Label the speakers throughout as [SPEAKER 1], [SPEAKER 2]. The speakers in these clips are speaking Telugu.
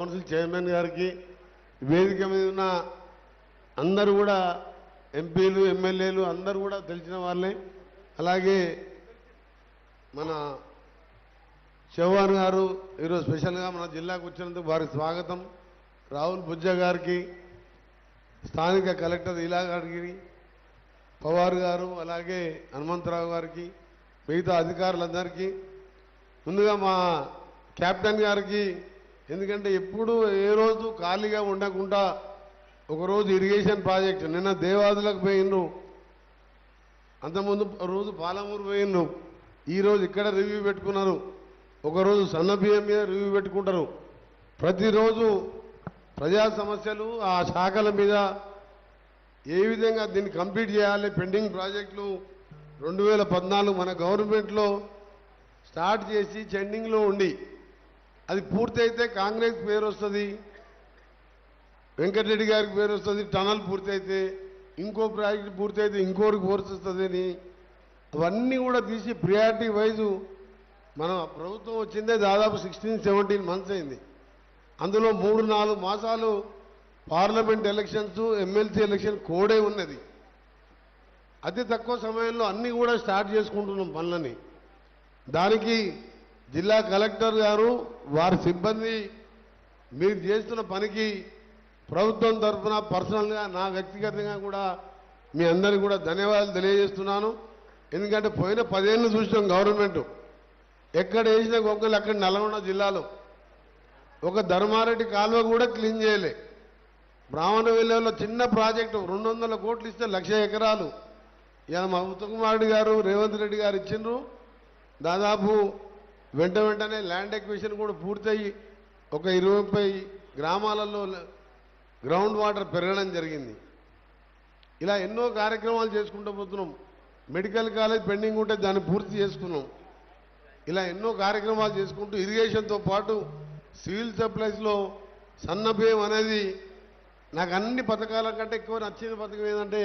[SPEAKER 1] కౌన్సిల్ చైర్మన్ గారికి వేదిక మీద ఉన్న అందరూ కూడా ఎంపీలు ఎమ్మెల్యేలు అందరూ కూడా తెలిసిన వాళ్ళే. అలాగే మన చౌహాన్ గారు ఈరోజు స్పెషల్గా మన జిల్లాకు వచ్చినందుకు వారికి స్వాగతం. రాహుల్ బుజ్జ గారికి, స్థానిక కలెక్టర్ ఇలా గారికి, పవార్ గారు, అలాగే హనుమంతరావు గారికి, మిగతా అధికారులందరికీ, ముందుగా మా కెప్టెన్ గారికి, ఎందుకంటే ఎప్పుడు ఏ రోజు ఖాళీగా ఉండకుండా ఒకరోజు ఇరిగేషన్ ప్రాజెక్టు, నిన్న దేవాదులకు పోయిన్ను, అంతకుముందు రోజు పాలమూరు పోయిన్ను, ఈరోజు ఇక్కడ రివ్యూ పెట్టుకున్నారు, ఒకరోజు సన్న బియ్యం మీద రివ్యూ పెట్టుకుంటారు. ప్రతిరోజు ప్రజా సమస్యలు ఆ శాఖల మీద ఏ విధంగా దీన్ని కంప్లీట్ చేయాలి. పెండింగ్ ప్రాజెక్టులు 2014 మన గవర్నమెంట్లో స్టార్ట్ చేసి చెండింగ్లో ఉండి అది పూర్తయితే కాంగ్రెస్ పేరు వస్తుంది, వెంకటరెడ్డి గారికి పేరు వస్తుంది. టనల్ పూర్తయితే ఇంకో ప్రాజెక్టు పూర్తయితే ఇంకోరికి ఫోర్స్ వస్తుంది అని అవన్నీ కూడా తీసి ప్రియారిటీ వైజు మన ప్రభుత్వం వచ్చిందే దాదాపు 16-17 మంత్స్ అయింది. అందులో 3-4 మాసాలు పార్లమెంట్ ఎలక్షన్స్, ఎమ్మెల్సీ ఎలక్షన్ కోడే ఉన్నది. అతి తక్కువ సమయంలో అన్నీ కూడా స్టార్ట్ చేసుకుంటున్నాం పనులని. దానికి జిల్లా కలెక్టర్ గారు, వారి సిబ్బంది మీరు చేస్తున్న పనికి ప్రభుత్వం తరఫున పర్సనల్గా నా వ్యక్తిగతంగా కూడా మీ అందరికీ కూడా ధన్యవాదాలు తెలియజేస్తున్నాను. ఎందుకంటే పోయిన 10 ఏళ్ళు చూసినాం గవర్నమెంట్ ఎక్కడ వేసిన గొంగలు అక్కడ నల్గొండ జిల్లాలో ఒక ధర్మారెడ్డి కాలువ కూడా క్లీన్ చేయలే. బ్రాహ్మణవెల్లిలో చిన్న ప్రాజెక్టు 200 కోట్లు ఇస్తే 1,00,000 ఎకరాలు ఇలా మా ఉత్తమ్ గారు, రేవంత్ రెడ్డి గారు ఇచ్చిండ్రు. దాదాపు వెంటనే ల్యాండ్ ఎక్విజిషన్ కూడా పూర్తయి ఒక 20-30 గ్రామాలలో గ్రౌండ్ వాటర్ పెరగడం జరిగింది. ఇలా ఎన్నో కార్యక్రమాలు చేసుకుంటూ పోతున్నాం. మెడికల్ కాలేజ్ పెండింగ్ ఉంటే దాన్ని పూర్తి చేసుకున్నాం. ఇలా ఎన్నో కార్యక్రమాలు చేసుకుంటూ ఇరిగేషన్తో పాటు సివిల్ సప్లైస్లో సన్న బియ్యం అనేది నాకు అన్ని పథకాల కంటే ఎక్కువ నచ్చిన పథకం ఏంటంటే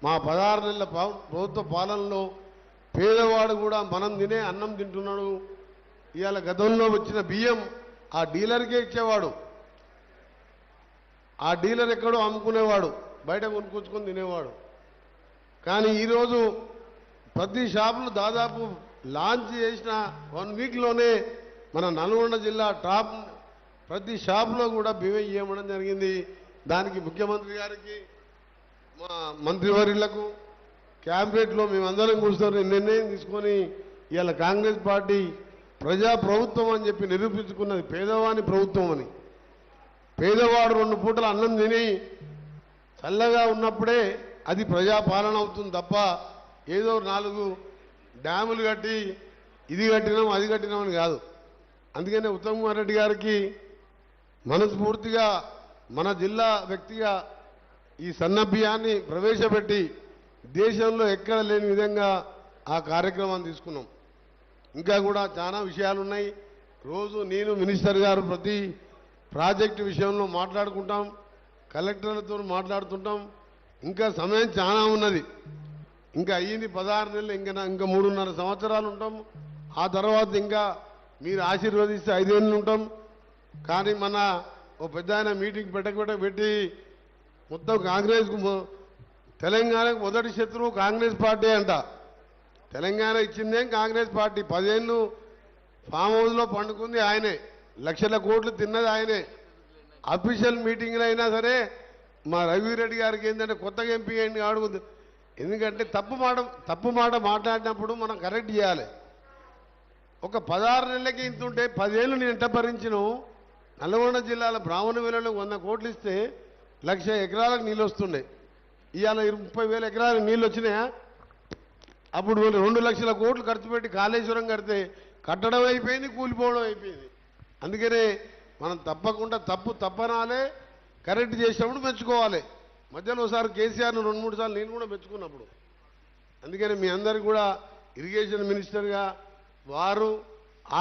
[SPEAKER 1] మా 16 నెలల ప్రభుత్వ పాలనలో పేదవాడు కూడా మనం తినే అన్నం తింటున్నాడు. ఇవాళ గతంలో వచ్చిన బియ్యం ఆ డీలర్కే ఇచ్చేవాడు, ఆ డీలర్ ఎక్కడో అమ్ముకునేవాడు, బయట కొనుక్కొచ్చుకొని తినేవాడు. కానీ ఈరోజు ప్రతి షాపులు దాదాపు లాంచ్ చేసిన 1 వీక్లోనే మన నల్గొండ జిల్లా టాప్ ప్రతి షాపులో కూడా బియ్యం ఇవ్వడం జరిగింది. దానికి ముఖ్యమంత్రి గారికి, మా మంత్రివర్యులకు, క్యాబినెట్లో మేమందరం కూర్చొని నిర్ణయం తీసుకొని ఇవాళ కాంగ్రెస్ పార్టీ ప్రజా ప్రభుత్వం అని చెప్పి నిరూపించుకున్నది. పేదవాని ప్రభుత్వం అని. పేదవాడు 2 పూటల అన్నం తిని చల్లగా ఉన్నప్పుడే అది ప్రజాపాలన అవుతుంది తప్ప ఏదో 4 డ్యాములు కట్టి ఇది కట్టినాం అది కట్టినామని కాదు. అందుకనే ఉత్తమ్ కుమార్ రెడ్డి గారికి మనస్ఫూర్తిగా మన జిల్లా వ్యక్తిగా ఈ సన్న బియ్యాన్ని ప్రవేశపెట్టి దేశంలో ఎక్కడ లేని విధంగా ఆ కార్యక్రమాన్ని తీసుకున్నాం. ఇంకా కూడా చాలా విషయాలు ఉన్నాయి. రోజు నేను మినిస్టర్ గారు ప్రతి ప్రాజెక్టు విషయంలో మాట్లాడుకుంటాం, కలెక్టర్లతో మాట్లాడుతుంటాం. ఇంకా సమయం చాలా ఉన్నది. ఇంకా అయ్యింది 16 నెలలు, ఇంకా 3.5 సంవత్సరాలు ఉంటాం. ఆ తర్వాత ఇంకా మీరు ఆశీర్వదిస్తే 5 ఏళ్ళు ఉంటాం. కానీ మన ఓ పెద్ద ఆయన మీటింగ్ పెట్టి మొత్తం కాంగ్రెస్కు తెలంగాణకు మొదటి శత్రువు కాంగ్రెస్ పార్టీ అంట. తెలంగాణ ఇచ్చిందేం కాంగ్రెస్ పార్టీ. 10 ఏళ్ళు ఫామ్ హౌస్లో పండుకుంది ఆయనే, లక్షల కోట్లు తిన్నది ఆయనే. అఫీషియల్ మీటింగ్లు అయినా సరే మా రవిరెడ్డి గారికి ఏంటంటే కొత్తగా ఎంపీ అయింది అడుగుతుంది. ఎందుకంటే తప్పు మాట మాట్లాడినప్పుడు మనం కరెక్ట్ చేయాలి. ఒక 16 నెలలకి ఇంతుంటే 10 ఏళ్ళు నేను ఎంత భరించను. నల్గొండ జిల్లాలో బ్రాహ్మణవెల్లిలో 100 కోట్లు ఇస్తే 1,00,000 ఎకరాలకు నీళ్ళు వస్తుండే. ఇవాళ 30,000 ఎకరాలకు నీళ్ళు వచ్చినాయా? అప్పుడు 2 లక్షల కోట్లు ఖర్చు పెట్టి కాళేశ్వరం కడితే కట్టడం అయిపోయింది, కూలిపోవడం అయిపోయింది. అందుకనే మనం తప్పకుండా తప్పనాలే, కరెక్ట్ చేసినప్పుడు మెచ్చుకోవాలి. మధ్యలో ఒకసారి కేసీఆర్ను 2-3 సార్లు నేను కూడా మెచ్చుకున్నప్పుడు. అందుకని మీ అందరికీ కూడా ఇరిగేషన్ మినిస్టర్గా, వారు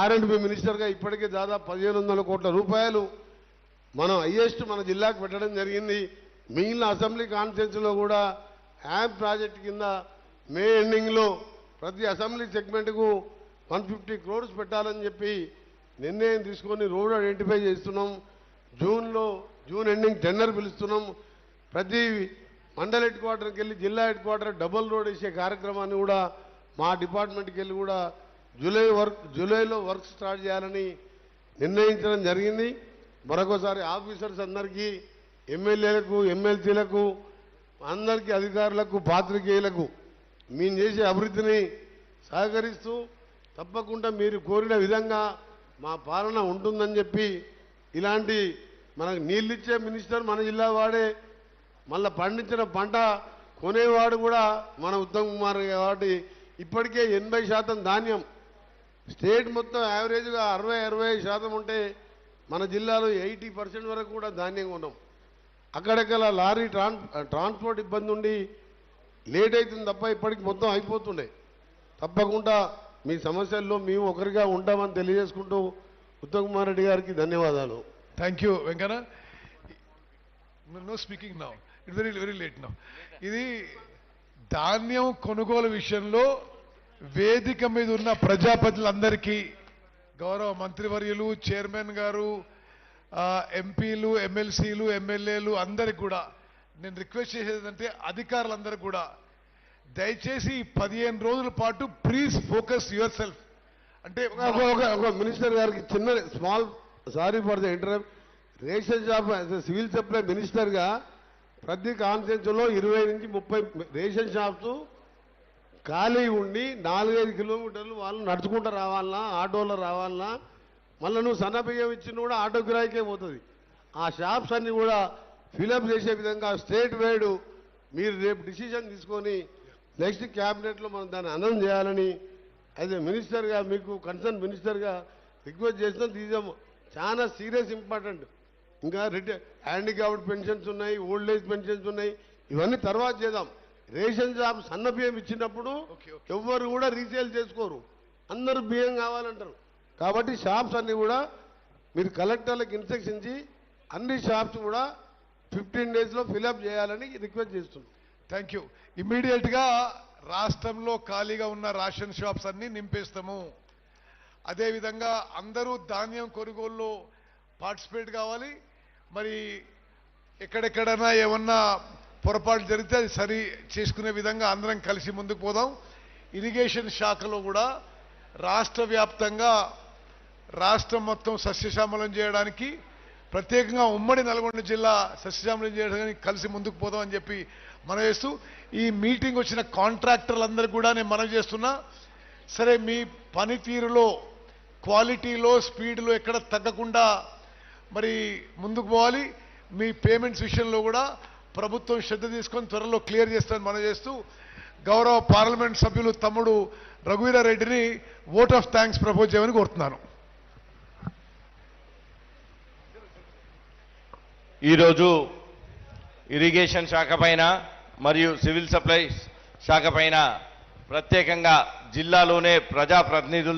[SPEAKER 1] R&B మినిస్టర్గా ఇప్పటికే దాదాపు 1,500 కోట్ల రూపాయలు మనం హైయెస్ట్ మన జిల్లాకు పెట్టడం జరిగింది. మిగిలిన అసెంబ్లీ కాన్ఫరెన్స్లో కూడా యాప్ ప్రాజెక్టు కింద మే ఎండింగ్లో ప్రతి అసెంబ్లీ సెగ్మెంట్కు 150 crores పెట్టాలని చెప్పి నిర్ణయం తీసుకొని రోడ్ ఐడెంటిఫై చేస్తున్నాం. జూన్ ఎండింగ్ టెండర్ పిలుస్తున్నాం. ప్రతి మండల్ హెడ్ క్వార్టర్కి వెళ్ళి జిల్లా హెడ్ క్వార్టర్ డబుల్ రోడ్ వేసే కార్యక్రమాన్ని కూడా మా డిపార్ట్మెంట్కి వెళ్ళి కూడా జూలైలో వర్క్ స్టార్ట్ చేయాలని నిర్ణయించడం జరిగింది. మరొకసారి ఆఫీసర్స్ అందరికీ, ఎమ్మెల్యేలకు, ఎమ్మెల్సీలకు, అందరికీ, అధికారులకు, పాత్రికేయులకు మేము చేసే అభివృద్ధిని సహకరిస్తూ తప్పకుండా మీరు కోరిన విధంగా మా పాలన ఉంటుందని చెప్పి, ఇలాంటి మనకు నీళ్ళిచ్చే మినిస్టర్ మన జిల్లా వాడే, మళ్ళీ పండించిన పంట కొనేవాడు కూడా మన ఉత్తమ్ కుమార్ కాబట్టి ఇప్పటికే 80% ధాన్యం, స్టేట్ మొత్తం యావరేజ్గా 60-65% ఉంటే మన జిల్లాలో 80% వరకు కూడా ధాన్యం కొన్నాం. అక్కడక్కడ లారీ ట్రాన్స్పోర్ట్ ఇబ్బంది ఉండి లేట్ అవుతుంది తప్ప ఇప్పటికి మొత్తం అయిపోతుండే. తప్పకుండా మీ సమస్యల్లో మేము ఒకరిగా ఉంటామని తెలియజేసుకుంటూ ఉత్తమ్ కుమార్ రెడ్డి గారికి ధన్యవాదాలు.
[SPEAKER 2] Thank you Venkanna. No speaking now, it very very late now. ఇది ధాన్యం కొనుగోలు విషయంలో వేదిక మీద ఉన్న ప్రజాప్రతినిధులందరికీ, గౌరవ మంత్రివర్యులు, చైర్మన్ గారు, ఎంపీలు, ఎమ్మెల్సీలు, ఎమ్మెల్యేలు అందరికి కూడా నేను రిక్వెస్ట్ చేసేదంటే అధికారులందరూ కూడా దయచేసి 15 రోజుల పాటు ప్లీజ్ ఫోకస్ యువర్ సెల్ఫ్. అంటే
[SPEAKER 1] ఒక మినిస్టర్ గారికి చిన్న small, sorry for the interrupt, ration shop civil supply మినిస్టర్గా ప్రతి కాన్స్టిట్యూన్సీలో 20 నుంచి 30 రేషన్ షాప్స్ ఖాళీ ఉండి 4-5 కిలోమీటర్లు వాళ్ళు నడుచుకుంటూ రావాలన్నా, ఆటోలో రావాలన్నా, మళ్ళీ నువ్వు సన్నబియ్యం ఇచ్చిన కూడా ఆటో కిరాయికే పోతుంది. ఆ షాప్స్ అన్ని కూడా ఫిలప్ చేసే విధంగా స్టేట్ వైడ్ మీరు రేపు డిసిషన్ తీసుకొని నెక్స్ట్ క్యాబినెట్లో మనం దాన్ని అనౌన్స్ చేయాలని యాజ్ ఏ మినిస్టర్గా, మీకు కన్సర్న్ మినిస్టర్గా రిక్వెస్ట్ చేసిన. తీసాం చాలా సీరియస్ ఇంపార్టెంట్. ఇంకా హ్యాండిక్యాప్డ్ పెన్షన్స్ ఉన్నాయి, ఓల్డ్ ఏజ్ పెన్షన్స్ ఉన్నాయి, ఇవన్నీ తర్వాత చేద్దాం. రేషన్ షాప్ సన్న బియ్యం ఇచ్చినప్పుడు ఎవ్వరు కూడా రీసేల్ చేసుకోరు, అందరూ బియ్యం కావాలంటారు. కాబట్టి షాప్స్ అన్ని కూడా మీరు కలెక్టర్లకు ఇన్స్ట్రక్షన్ ఇచ్చి అన్ని షాప్స్ కూడా 15 డేస్లో ఫిలప్ చేయాలని రిక్వెస్ట్ చేస్తున్నాం.
[SPEAKER 2] Thank you. ఇమ్మీడియట్గా రాష్ట్రంలో ఖాళీగా ఉన్న రేషన్ షాప్స్ అన్ని నింపేస్తాము. అదేవిధంగా అందరూ ధాన్యం కొనుగోలులో పార్టిసిపేట్ కావాలి. మరి ఎక్కడెక్కడైనా ఏమన్నా పొరపాటు జరిగితే అది సరి చేసుకునే విధంగా అందరం కలిసి ముందుకు పోదాం. ఇరిగేషన్ శాఖలో కూడా రాష్ట్ర వ్యాప్తంగా రాష్ట్రం మొత్తం సస్యశ్యామలం చేయడానికి, ప్రత్యేకంగా ఉమ్మడి నల్గొండ జిల్లా సస్యశ్యామలం చేయడానికి కలిసి ముందుకు పోదాం అని చెప్పి మనం చేస్తూ, ఈ మీటింగ్ వచ్చిన కాంట్రాక్టర్లందరూ కూడా నేను మనవి చేస్తున్నా, సరే మీ పనితీరులో, క్వాలిటీలో, స్పీడ్లో ఎక్కడ తగ్గకుండా మరి ముందుకు పోవాలి. మీ పేమెంట్స్ విషయంలో కూడా ప్రభుత్వం శ్రద్ధ తీసుకొని త్వరలో క్లియర్ చేస్తారని మనం చేస్తూ, గౌరవ పార్లమెంట్ సభ్యులు తమ్ముడు రఘువీరారెడ్డిని ఓట్ ఆఫ్ థ్యాంక్స్ ప్రపోజ్ చేయమని కోరుతున్నాను.
[SPEAKER 3] ఈరోజు ఇరిగేషన్ శాఖ పైన మరియు సివిల్ సప్లైస్ శాఖ పైన ప్రత్యేకంగా జిల్లాలోనే ప్రజాప్రతినిధులతో